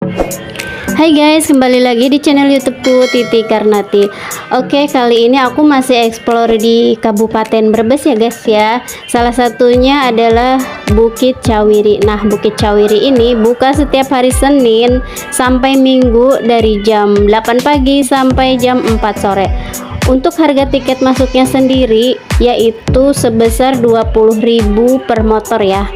Hai guys, kembali lagi di channel YouTubeku Titi Karnati. Oke, kali ini aku masih explore di Kabupaten Brebes ya guys ya. Salah satunya adalah Bukit Cawiri. Nah, Bukit Cawiri ini buka setiap hari Senin sampai Minggu dari jam 8 pagi sampai jam 4 sore. Untuk harga tiket masuknya sendiri yaitu sebesar 20.000 per motor ya.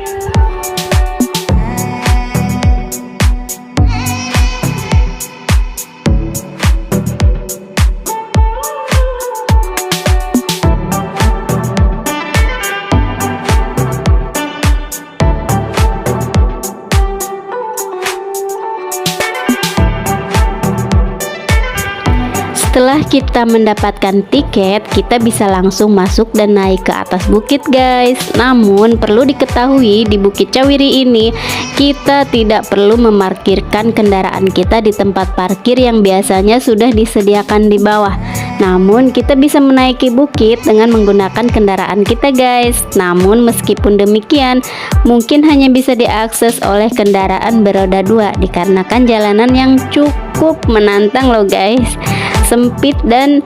Setelah kita mendapatkan tiket, kita bisa langsung masuk dan naik ke atas bukit guys. Namun perlu diketahui di Bukit Cawiri ini kita tidak perlu memarkirkan kendaraan kita di tempat parkir yang biasanya sudah disediakan di bawah. Namun kita bisa menaiki bukit dengan menggunakan kendaraan kita guys. Namun meskipun demikian mungkin hanya bisa diakses oleh kendaraan beroda 2 dikarenakan jalanan yang cukup menantang loh guys, sempit dan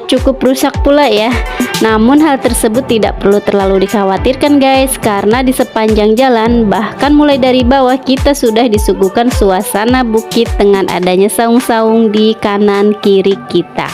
cukup rusak pula ya. Namun hal tersebut tidak perlu terlalu dikhawatirkan guys, karena di sepanjang jalan bahkan mulai dari bawah kita sudah disuguhkan suasana bukit dengan adanya saung-saung di kanan kiri kita.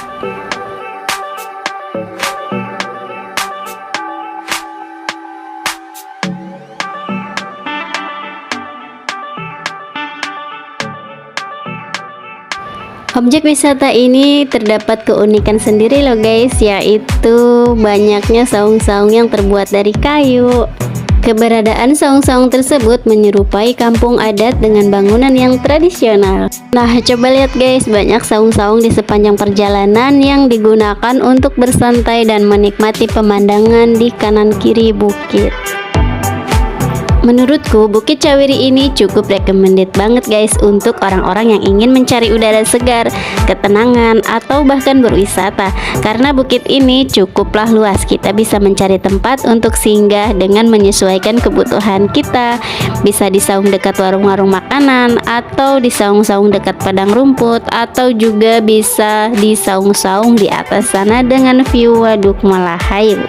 Objek wisata ini terdapat keunikan sendiri loh guys, yaitu banyaknya saung-saung yang terbuat dari kayu. Keberadaan saung-saung tersebut menyerupai kampung adat dengan bangunan yang tradisional. Nah, coba lihat guys, banyak saung-saung di sepanjang perjalanan yang digunakan untuk bersantai dan menikmati pemandangan di kanan kiri bukit. Menurutku Bukit Cawiri ini cukup recommended banget guys untuk orang-orang yang ingin mencari udara segar, ketenangan, atau bahkan berwisata. Karena bukit ini cukuplah luas, kita bisa mencari tempat untuk singgah dengan menyesuaikan kebutuhan kita. Bisa di saung dekat warung-warung makanan, atau di saung-saung dekat padang rumput, atau juga bisa di saung-saung di atas sana dengan view Waduk Malahayu.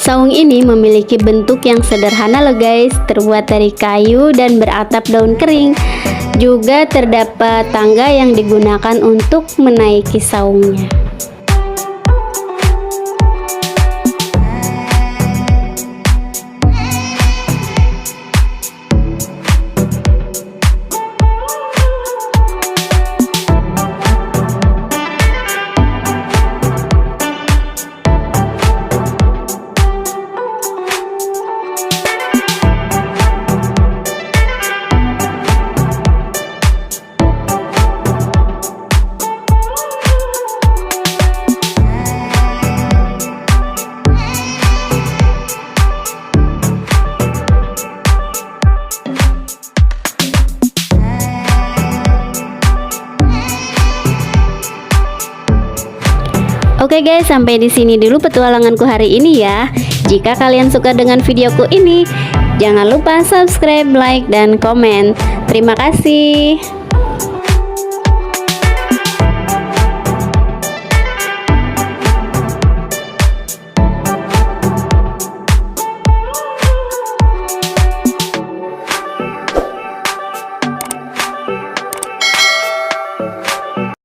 Saung ini memiliki bentuk yang sederhana loh guys, terbuat dari kayu dan beratap daun kering. Juga terdapat tangga yang digunakan untuk menaiki saungnya. Oke guys, sampai di sini dulu petualanganku hari ini ya. Jika kalian suka dengan videoku ini, jangan lupa subscribe, like, dan komen. Terima kasih.